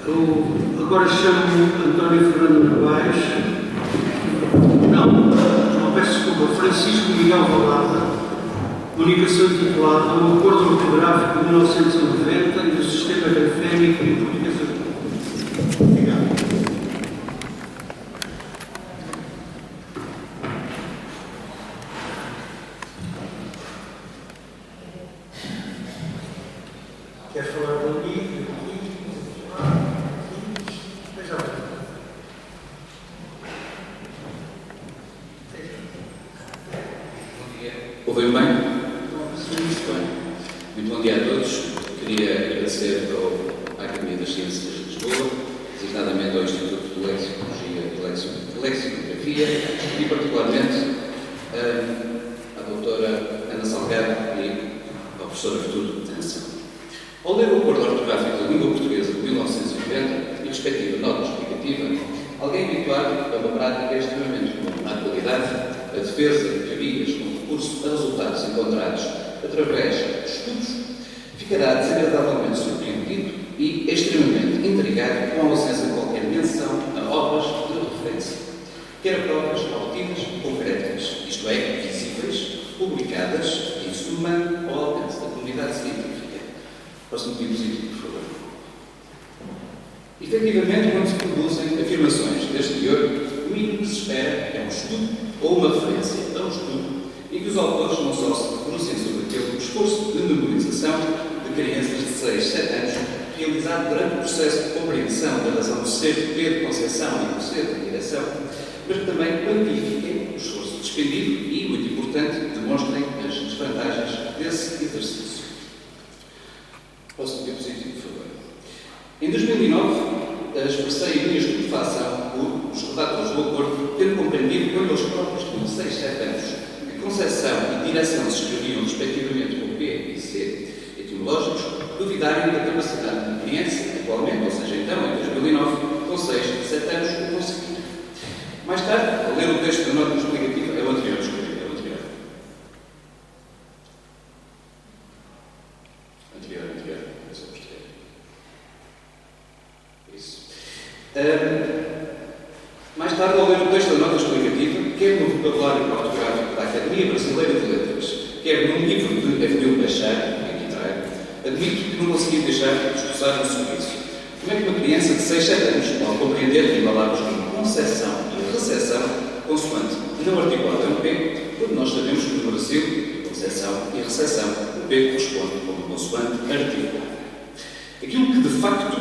Eu agora chamo António Fernando Novaes. Não, peço desculpa, Francisco Miguel Valada, comunicação titulada O Acordo Ortográfico de 1990 e do Sistema Grafémico e Publicação. Obrigado. Quer falar comigo? Ouviu bem? Muito bem. Muito bom dia a todos. Queria agradecer à Academia das Ciências de Lisboa, designadamente ao Instituto de Lexicologia e Lexicografia e, particularmente, à doutora Ana Salgado e ao professor Arturo Tenção. Ao ler o Acordo Ortográfico da Língua Portuguesa de 1990 e respectiva nota explicativa, alguém habituado a uma prática extremamente comum na atualidade, a defesa de teorias com recurso a resultados encontrados através de estudos, ficará desagradavelmente surpreendido e extremamente intrigado com a ausência de qualquer menção a obras de referência, quer a provas obtidas concretas, isto é, visíveis, publicadas, em suma, ao alcance da comunidade científica. Próximo diapositivo, por favor. Efetivamente, quando se produzem afirmações deste teor, o mínimo que se espera é um estudo ou uma referência a um estudo e que os autores não só se pronunciem sobre aquele esforço de memorização de crianças de 6, 7 anos, realizado durante o processo de compreensão da razão do ser de Pedro Conceição e do ser de direção, mas que também quantifiquem o esforço despendido e, muito importante, demonstrem as desvantagens desse exercício. Próximo diapositivo, por favor. Em 2009, expressei a minha estupefação por os redatores do acordo terem compreendido quando eles próprios tinham 6, 7 anos que Conceição e Direção se escreviam respectivamente com P e C etimológicos, duvidarem da capacidade de criança, atualmente, ou seja, então, em 2009, com 6, 7 anos, o conseguir. Mais tarde, ao ler o texto da nota explicativa, é o anterior, desculpe, é o anterior. Anterior, é só posterior. Isso. Mais tarde, ao ler o texto da nota explicativa, quer no vocabulário ortográfico da Academia Brasileira de Letras, quer num livro de Evelio Peixar, aqui trago, admito que não consegui deixar de esboçar um sorriso. Como é que uma criança de 6, 7 anos pode compreender em palavras como concepção e recepção, consoante não articulada é um P, quando nós sabemos que no Brasil, concepção e recepção, o P corresponde como consoante articulada. Aquilo que, de facto,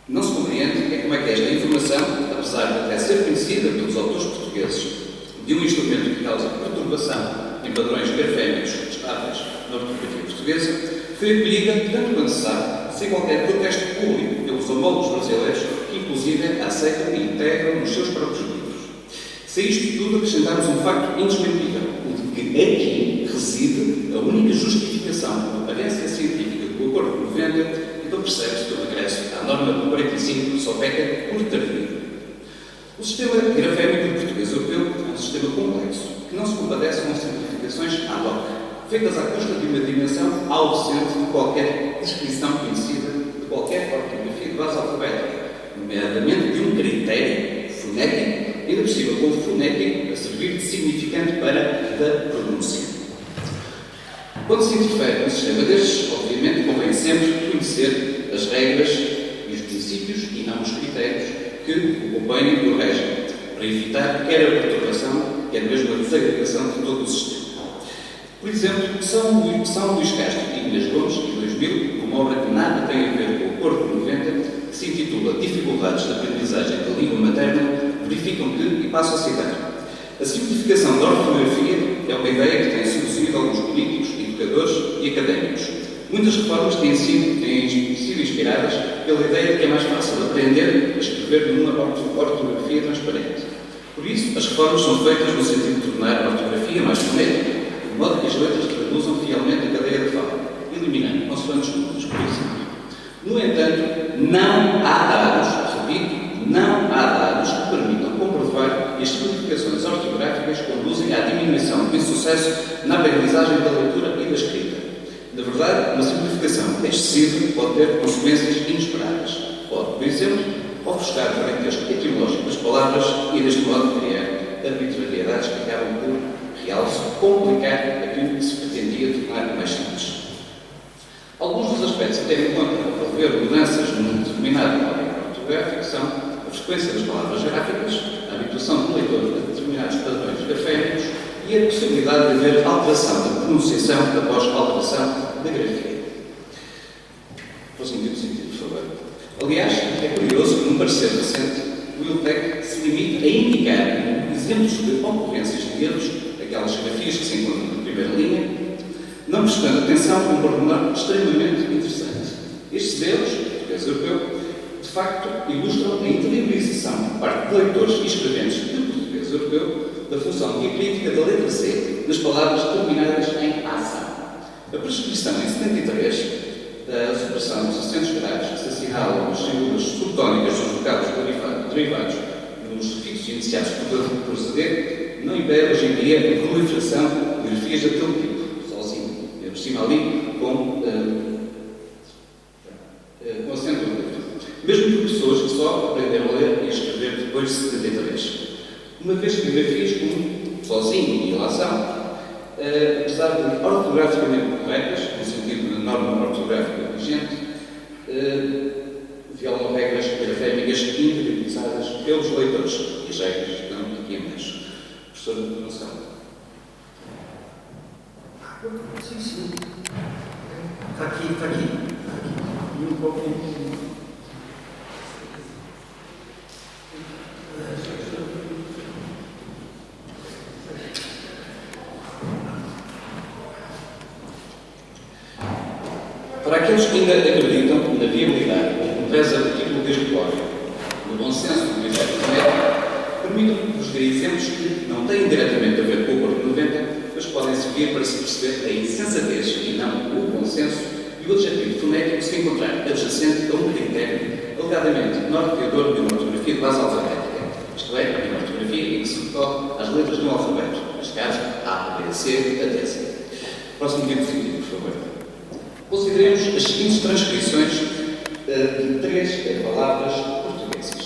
não se compreende é como é que esta informação, apesar de até ser conhecida pelos autores portugueses de um instrumento que causa perturbação em padrões grafémicos estáveis na ortografia portuguesa, foi acolhida, tanto quanto se sabe, sem qualquer protesto público pelos homólogos brasileiros, que inclusive a aceitam e integram nos seus próprios livros. Se a isto tudo acrescentarmos um facto indesmentível, o de que aqui reside a única justificação da aparência científica do Acordo de 90, então percebe-se que o regresso à norma do 45 só peca por tardio. O sistema grafémico português europeu é um sistema complexo, que não se compadece com simplificações ad hoc, feitas à custa de uma dimensão ausente de qualquer descrição conhecida de qualquer ortografia de base alfabética, nomeadamente de um critério fonético, ainda por cima com o fonético a servir de significante para da pronúncia. Quando se interfere num sistema destes, obviamente convém sempre conhecer as regras e os princípios e não os critérios que o acompanham o régimen, para evitar quer a perturbação, quer mesmo a desagregação de todo o sistema. Por exemplo, São Luís Castro e Inês Gomes, em 2000, uma obra que nada tem a ver com o Acordo de 90, que se intitula Dificuldades de Aprendizagem da Língua Materna, verificam que, e passo a citar, a simplificação da ortografia é uma ideia que tem seduzido alguns políticos, educadores e académicos. Muitas reformas têm sido inspiradas pela ideia de que é mais fácil aprender a escrever numa ortografia transparente. Por isso, as reformas são feitas no sentido de tornar a ortografia mais fonética, de modo que as letras traduzam fielmente a cadeia de fala, eliminando consoantes mudas, por exemplo. No entanto, não há dados, repito, não há dados que permitam comprovar que as simplificações ortográficas conduzem à diminuição do insucesso na aprendizagem da leitura e da escrita. Na verdade, uma simplificação excessiva pode ter consequências inesperadas. Pode exemplo, ofuscar o parentesco etimológico das palavras e, deste modo, criar arbitrariedades que acabam por, realce, complicar aquilo que se pretendia tornar mais simples. Alguns dos aspectos a ter em conta ao resolver mudanças num determinado código ortográfico são a frequência das palavras gráficas, a habituação do leitor a determinados padrões grafémicos e a possibilidade de haver alteração da pronunciação após alteração da grafia. Próximo diapositivo, por favor. Aliás, é curioso que, num parecer recente, o ILTEC se limite a indicar exemplos de ocorrências de erros, aquelas grafias que se encontram na primeira linha, não prestando atenção a um pormenor extremamente interessante. Estes erros, em português europeu, de facto, ilustram a interiorização por parte de leitores e escreventes de português europeu da função diacrítica da letra C nas palavras terminadas em ação. A prescrição em 73 da supressão dos acentos graves que se assinalam nas figuras subtónicas dos vocados derivados dos sufixos iniciados por CD não impede hoje em dia a proliferação de grafias daquele tipo, sozinho, e por cima ali com acento agudo. Mesmo por pessoas que só aprenderam a ler e a escrever depois de 73. Uma vez que grafias como sozinho e ilação, apesar de ortograficamente corretas, no sentido da norma ortográfica vigente, violam regras grafémicas interiorizadas pelos leitores. E as regras estão aqui em baixo. Professor de pronunciação. Sim, sim. Está aqui, está aqui. E um pouquinho. Para aqueles que ainda acreditam na viabilidade e pesa do título deste código, no bom senso do efeito médico, permitam-me vos dar exemplos que não têm diretamente a ver com o Acordo 90, mas podem servir para se perceber a insensatez e não o bom senso e o adjetivo fonético se encontrar adjacente a um critério alegadamente norteador de uma ortografia de base alfabética, isto é, uma ortografia em que se recorre às letras de um alfabeto, neste caso A, B, C, até C. Próximo diapositivo, por favor. Consideremos as seguintes transcrições de 3 palavras portuguesas.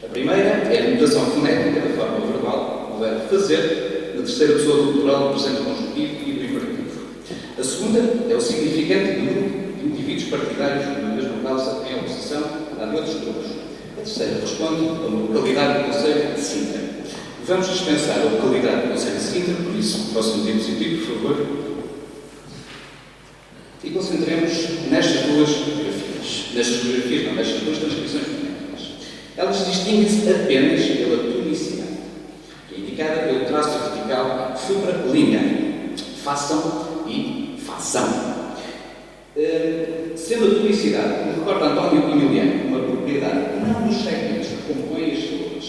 A primeira é a notação fonética da forma verbal, o verbo fazer, na terceira pessoa do plural do presente conjuntivo e do imperativo. A segunda é o significante do grupo de indivíduos partidários de uma mesma causa em oposição a de outros grupos. A terceira responde a uma localidade do Conselho de Sintra. Vamos dispensar a localidade do Conselho de Sintra, por isso, próximo diapositivo, por favor. E concentremos nestas duas transcrições fonéticas. Elas distinguem-se apenas pela tonicidade, que é indicada pelo traço vertical supralinear. Façam e façam. Sendo a tonicidade, me recorda António Emiliano, uma propriedade não dos segmentos que compõem as sílabas,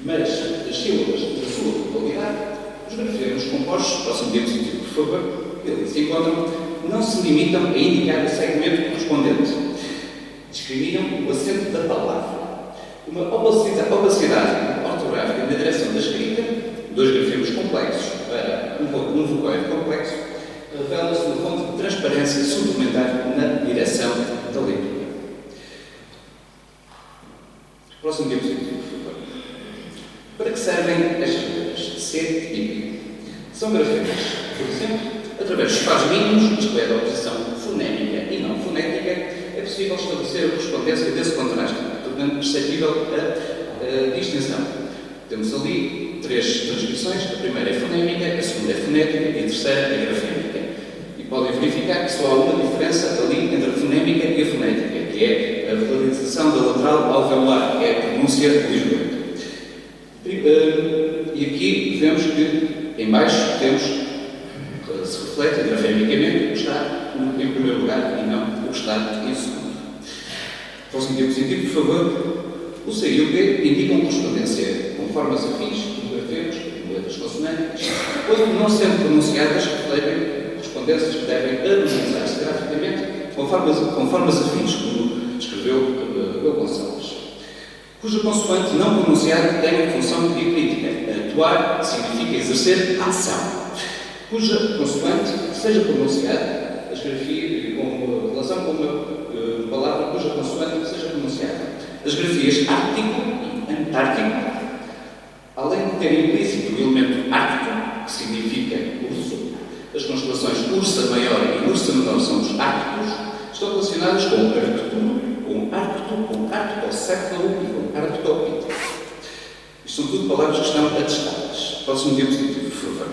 mas das sílabas da sua totalidade, os grafemas compostos, próximo diapositivo, por favor, que ali se encontram, não se limitam a indicar o segmento correspondente. Discriminam o acento da palavra. Uma opacidade ortográfica na direção da escrita, dois grafemas complexos para um vocábulo complexo, revela-se uma fonte de transparência suplementar na direção da leitura. Próximo diapositivo, por favor. Para que servem estas letras C e B? São grafemas, por exemplo, através dos pares mínimos, isto é, da oposição fonémica e não fonética, é possível estabelecer a correspondência desse contraste, tornando perceptível a distinção. Temos ali 3 transcrições, a primeira é fonémica, a segunda é fonética e a terceira é grafémica. E podem verificar que só há uma diferença ali entre a fonémica e a fonética, que é a valorização da lateral alveolar, que é a pronúncia lisboeta. E aqui vemos que, em baixo, temos se reflete grafemicamente o que está em primeiro lugar e não o que está em segundo. Próximo diapositivo, por favor. O C e o D indicam correspondência com formas afins, grafemas, com letras consonânticas, quando não sendo pronunciadas, refletem correspondências que devem harmonizar-se graficamente com formas afins, como escreveu o Gonçalves, cuja consoante não pronunciada tem a função diacrítica. Atuar significa exercer ação. Cuja consoante seja pronunciada, a esgrafia com relação com uma palavra cuja consoante seja pronunciada. as grafias ártico e antártico, além de ter implícito o elemento ártico, que significa urso, as constelações Ursa Maior e Ursa Menor são os árticos, estão relacionadas com o Arcturo, com Arctocéfalo e com Arctopito. Isto são tudo palavras que estão atestadas. Próximo diapositivo, por favor.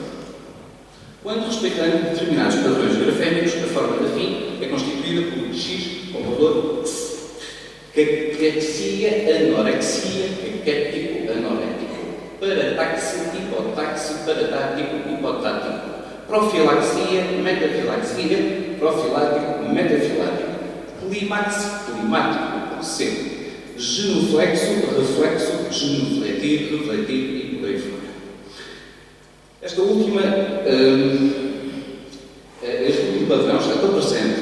Quando respeitando determinados padrões grafémicos, a forma da fim é constituída por X com o valor X. Caquexia, anorexia, caquético, anorético. Parataxi, hipotaxi, paratático, hipotático. Profilaxia, metafilaxia, profilático, metafilático. Clímax, climático, com C. Genuflexo, reflexo, genufletir, refletir e por aí fora. Este último padrão está tão presente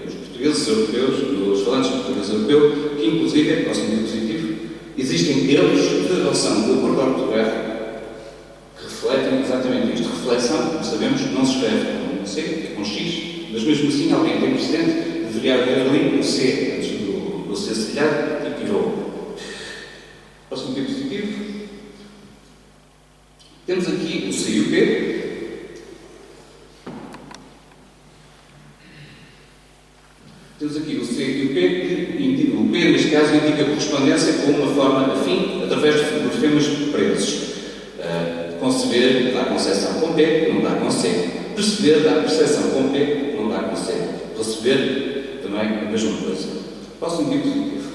nos portugueses europeus, nos falantes portugueses europeus, que inclusive, próximo diapositivo, existem erros de relação do acordo ortográfico que refletem exatamente isto. Reflexão, como sabemos, não se escreve com C, é com X, mas mesmo assim alguém tem presente, deveria haver ali um C antes do C cedilhado e tirou. Próximo diapositivo. Temos aqui o C e o P. Temos aqui o C e o P. O P, neste caso, indica correspondência com uma forma afim através de grafemas presos. Conceber dá concepção com P, não dá com C. Perceber dá percepção com P, não dá com C. Receber também a mesma coisa. Próximo diapositivo.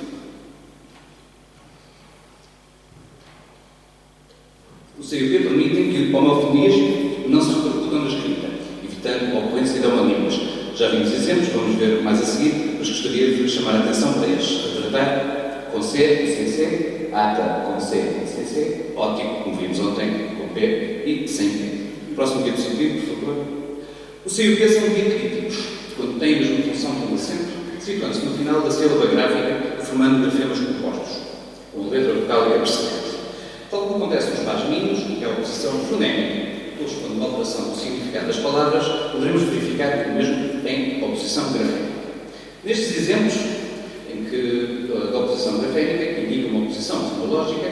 O C e o P permitem que homofonias não se repercutam na escrita, evitando a ocorrência de homonímios. Já vimos exemplos, vamos ver mais a seguir, mas gostaria de chamar a atenção para estes. Retratar com C e sem C, ata com C e sem C, ótico, como vimos ontem, com P e sem P. Próximo diapositivo, por favor. O C e o P são diacríticos, quando têm a mesma função que o acento, situando-se no final da sílaba gráfica, formando grafemas compostos, com a letra vocálica precedente. Tal como acontece nos pais mínimos, que é a oposição fonémica, depois, quando uma alteração do significado das palavras, poderemos verificar o mesmo em oposição grafémica. Nestes exemplos, em que a oposição grafémica, que indica uma oposição fonológica,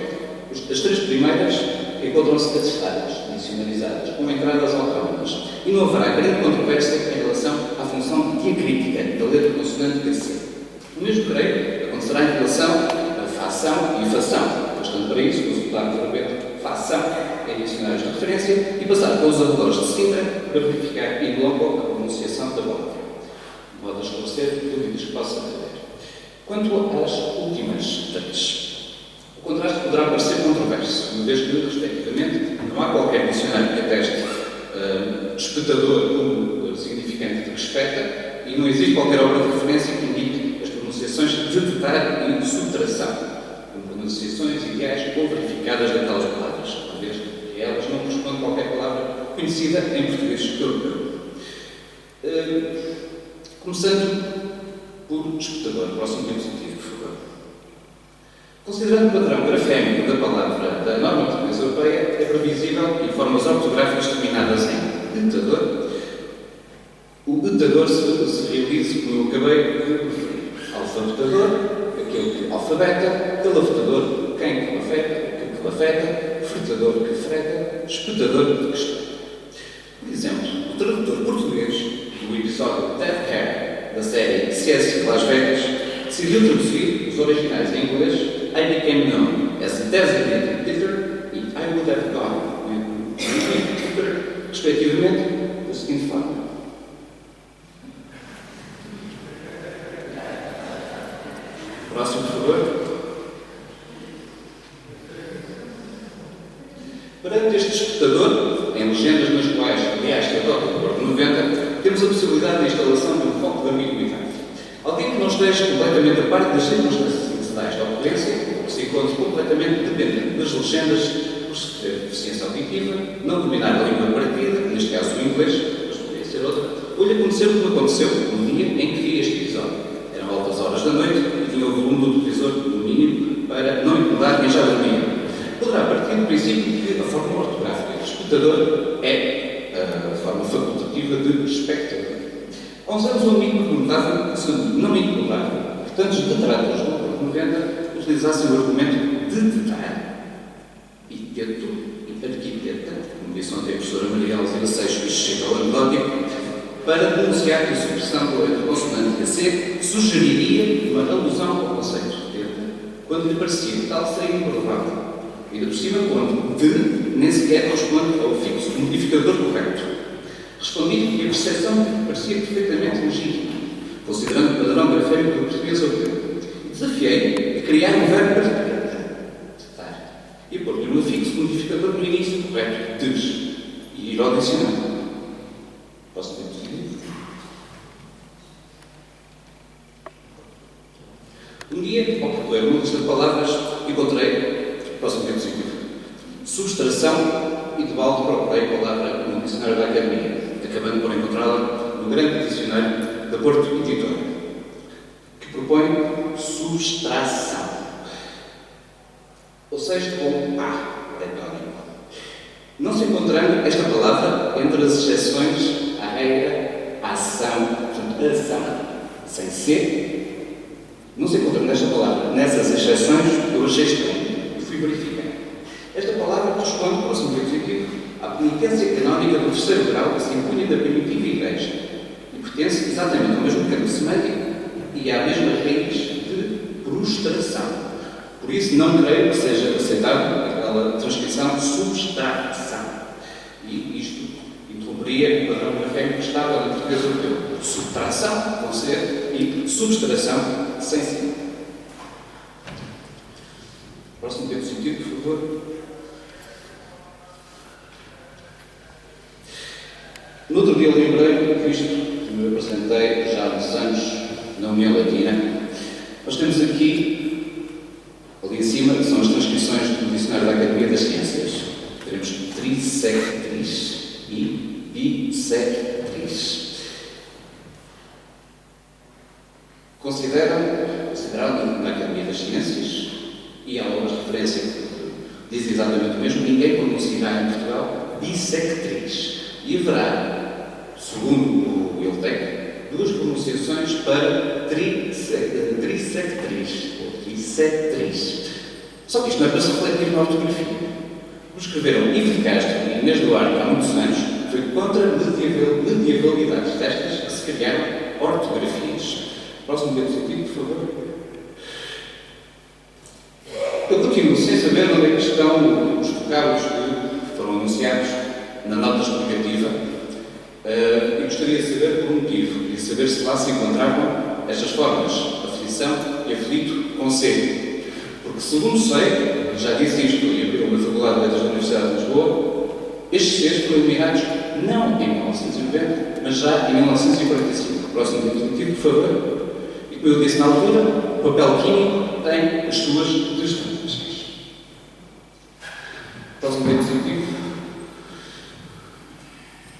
as três primeiras encontram-se atestadas, dicionarizadas, com entradas autónomas, e não haverá grande controvérsia em relação à função diacrítica da letra consonante PC. O mesmo, creio, acontecerá em relação à fação e fação. Bastante para isso, consultarmos o repente fação em dicionários de referência e passar pelos arredores de Sintra para verificar in loco a pronunciação da palavra. Pode esclarecer dúvidas que possa haver. Quanto às últimas três, o contraste poderá parecer controverso, uma vez que, respectivamente, não há qualquer dicionário que ateste espectador como significante de respeita e não existe qualquer obra de referência que indique as pronunciações de detalhe e de subtração. Pronunciações ideais ou verificadas daquelas palavras, uma vez que elas não correspondem a qualquer palavra conhecida em português europeu. Começando por espectador. Próximo diapositivo, por favor. Considerando o padrão grafémico da palavra da norma portuguesa europeia, é previsível que, em formas ortográficas terminadas em etador, o etador se realize, como eu acabei de referir. Alfabetador, aquele que alfabeta, calafetador, quem calafeta, que calafeta, fretador que freta, espetador que espeta. Por exemplo, o tradutor português do episódio Death Hair, da série CS Las Vegas, decidiu traduzir os originais em inglês I became known as a designated Peter e I would have gone with Peter, respectivamente, da seguinte forma. Próximo, por favor. Perante este espectador, em legendas nas quais, aliás, se adota o Acordo 90, temos a possibilidade de instalação de um foco de ambiguidade. Alguém que não esteja completamente a par das circunstâncias incidentais da ocorrência, que se encontre completamente dependente das legendas, por sofrer deficiência auditiva, não dominar a língua partida, neste caso o inglês, mas poderia ser outra, ou lhe acontecer o que aconteceu no dia em que vi este episódio. Eram altas horas da noite e tinha o volume do televisor no mínimo para não incomodar quem já dormia. Poderá partir do princípio que a forma ortográfica de espectador é a forma facultativa de espectador. Há uns anos um amigo perguntava se não me incomodava que tantos detratores do Acordo 90 utilizassem o argumento de detalhe e teto e arquiteta, como disse ontem a professora Maria Alzira Seixas, que chega ao anedótico, para denunciar que a supressão da letra consonante a C sugeriria uma alusão ao conceito de teta, quando lhe parecia que tal seria improvável. E ainda por cima, quando de nem sequer corresponde ao fixo modificador correto. Respondi que a percepção parecia perfeitamente legítima, considerando o padrão grafémico do português europeu. Desafiei a criar um verbo para e pôr-lhe um fixo modificador no início correto, des, e ir ao dicionário. Posso ver positivo? Um dia, ao procurar uma lista de palavras, encontrei, posso ver positivo, subtração e de balde procurei a palavra no dicionário da Academia, acabando por encontrá-la no grande dicionário da Porto Editora, que propõe subtração, ou seja, com A, retórico. Não se encontrando esta palavra entre as exceções à regra, à ação, portanto, ação, sem C, não se encontrando esta palavra nessas exceções, eu achei estranho e fui verificar. Esta palavra corresponde, próximo diapositivo, à penitência canónica do terceiro grau que se impunha da primitiva Igreja e pertence exatamente ao mesmo campo semântico e à mesma raiz de prostração. Por isso, não creio que seja aceitável aquela transcrição subtração. E isto interromperia o padrão grafémico estável em português europeu. Subtração, com C, e subtração, sem C. Próximo diapositivo, por favor. No outro dia lembrei que isto que me apresentei já há muitos anos na União Latina. Nós temos aqui, ali em cima, que são as transcrições do Dicionário da Academia das Ciências. Teremos trisectriz e bissectriz. Considerado na Academia das Ciências, e há obras de referência que dizem exatamente o mesmo, ninguém pronunciará em Portugal bissectriz. E haverá, segundo o ILTEC, duas pronunciações para trisectriz, ou trisectriz. Só que isto não é para se refletir na ortografia. O escreveram Ivo de Castro e Inês Duarte há muitos anos, foi contra mediavalidades destas que se criaram ortografias. Próximo diapositivo, por favor. Eu continuo sem saber onde é que estão os vocábulos que foram anunciados na nota explicativa e gostaria de saber por um motivo e saber se lá se encontravam estas formas, aflição e aflito com C. Porque, segundo sei, já disse isto e abriu uma faculdade de letras da Universidade de Lisboa, estes Cs foram eliminados não em 1990, mas já em 1945. Próximo diapositivo, por favor. E como eu disse na altura, o papel químico tem as suas desvantagens. Próximo diapositivo.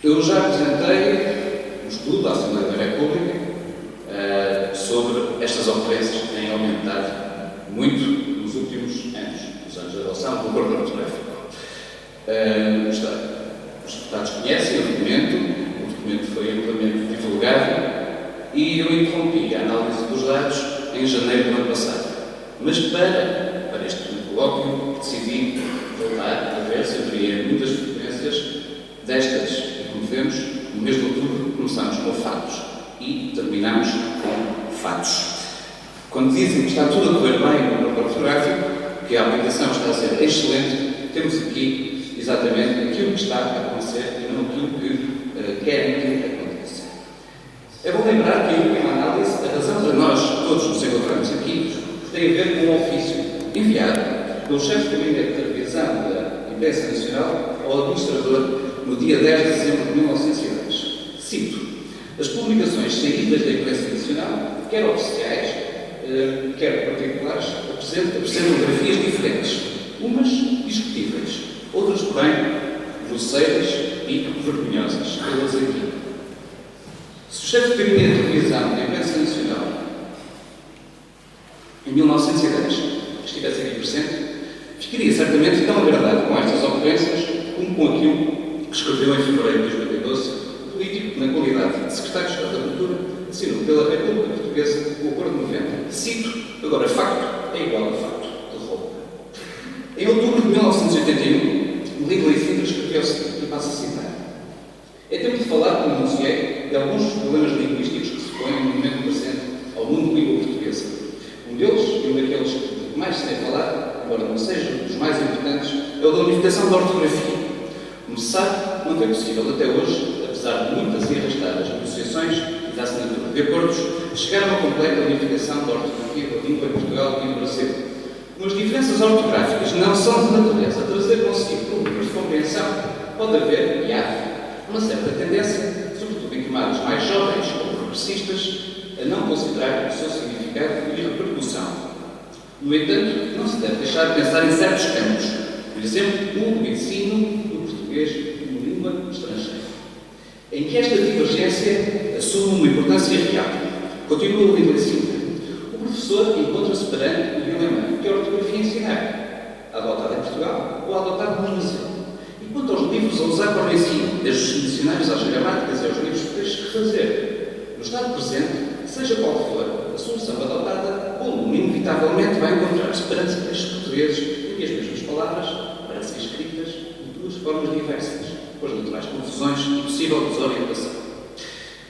Eu já apresentei um estudo à Assembleia da República sobre estas ocorrências que têm aumentado muito nos últimos anos, nos anos de adoção do acordo ortográfico. Os deputados conhecem o documento foi amplamente divulgado e eu interrompi a análise dos dados em janeiro do ano passado. Mas para este colóquio decidi voltar a ver se haveria muitas frequências destas. Como vemos, no mês de outubro começámos com fatos e terminámos com fatos. Quando dizem que está tudo a correr bem no acordo ortográfico, que a aplicação está a ser excelente, temos aqui exatamente aquilo que está a acontecer e não aquilo que querem que aconteça. É bom lembrar que, em última análise, a razão para nós todos nos encontrarmos aqui tem a ver com um ofício enviado pelo chefe de gabinete de revisão da Imprensa Nacional ao administrador no dia 10 de dezembro de 1910. Cito: as publicações saídas da Imprensa Nacional, quer oficiais, quer particulares, apresentam grafias diferentes, umas discutíveis, outras, porém, grosseiras e vergonhosas. Elas aqui. Se o chefe de gabinete de revisão da Imprensa Nacional, em 1910, estivesse aqui presente, ficaria certamente tão agradado com estas ocorrências como com aquilo que escreveu em fevereiro de 2012, o político, na qualidade de secretário de Estado da Cultura, assinou pela República Portuguesa o Acordo de 90. Cito, agora facto, é igual a fato de roubo. Em outubro de 1981, Língua e Sintra escreveu o seguinte, que passo a citar. É tempo de falar, como anunciei, de alguns dos problemas linguísticos que se põem no momento presente ao mundo de língua portuguesa. Um deles, e um daqueles que mais se tem falado, embora não seja dos mais importantes, é o da unificação da ortografia. Como se sabe, não foi possível até hoje, apesar de muitas e arrastadas negociações e da assinatura de acordos, chegar a uma completa unificação da ortografia da língua em Portugal e no Brasil. Mas diferenças ortográficas não são de natureza a trazer consigo problemas de compreensão. Pode haver, e há, uma certa tendência, sobretudo em camadas mais jovens ou progressistas, a não considerar o seu significado e repercussão. No entanto, não se deve deixar de pensar em certos campos, por exemplo, o ensino do português como língua estrangeira, em que esta divergência assume uma importância real. Continua o Língua e Sintra. O professor encontra-se perante o dilema que a ortografia ensinar, adotada em Portugal ou adotada no Brasil. E quanto aos livros a usar para o ensino, desde os dicionários às gramáticas e aos livros de texto que fazer, no estado presente, seja qual for a solução adotada, o aluno inevitavelmente vai encontrar-se perante textos portugueses em que as mesmas palavras parecem escritas de duas formas diversas, com as naturais confusões e possível desorientação.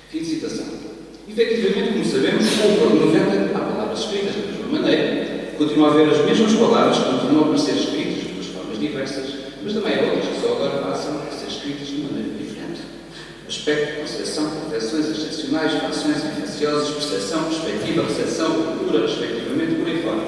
Fim de citação. Efetivamente, como sabemos, ao cor de 90 há palavras escritas da mesma maneira, continua a haver as mesmas palavras que continuam a parecer escritas de duas formas diversas, mas também há outras que só agora passam a ser escritas de maneira diferente. Aspecto, concepção, perfeições excepcionais, frações infecciosas, percepção, perspectiva, recepção, cultura, respectivamente, por aí fora.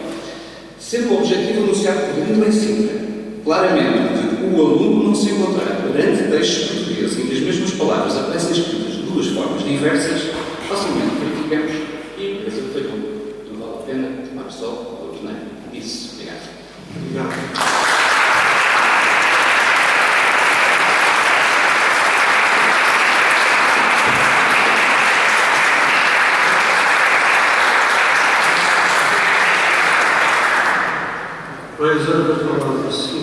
Sendo o objetivo anunciado por Língua e Sintra, claramente, de o aluno não se encontrar perante textos portugueses em que as mesmas palavras aparecem escritas de duas formas diversas, facilmente verificamos e a empresa falhou. Não vale a pena tomar sol ou torneio. Isso. Obrigado. Obrigado. Pois,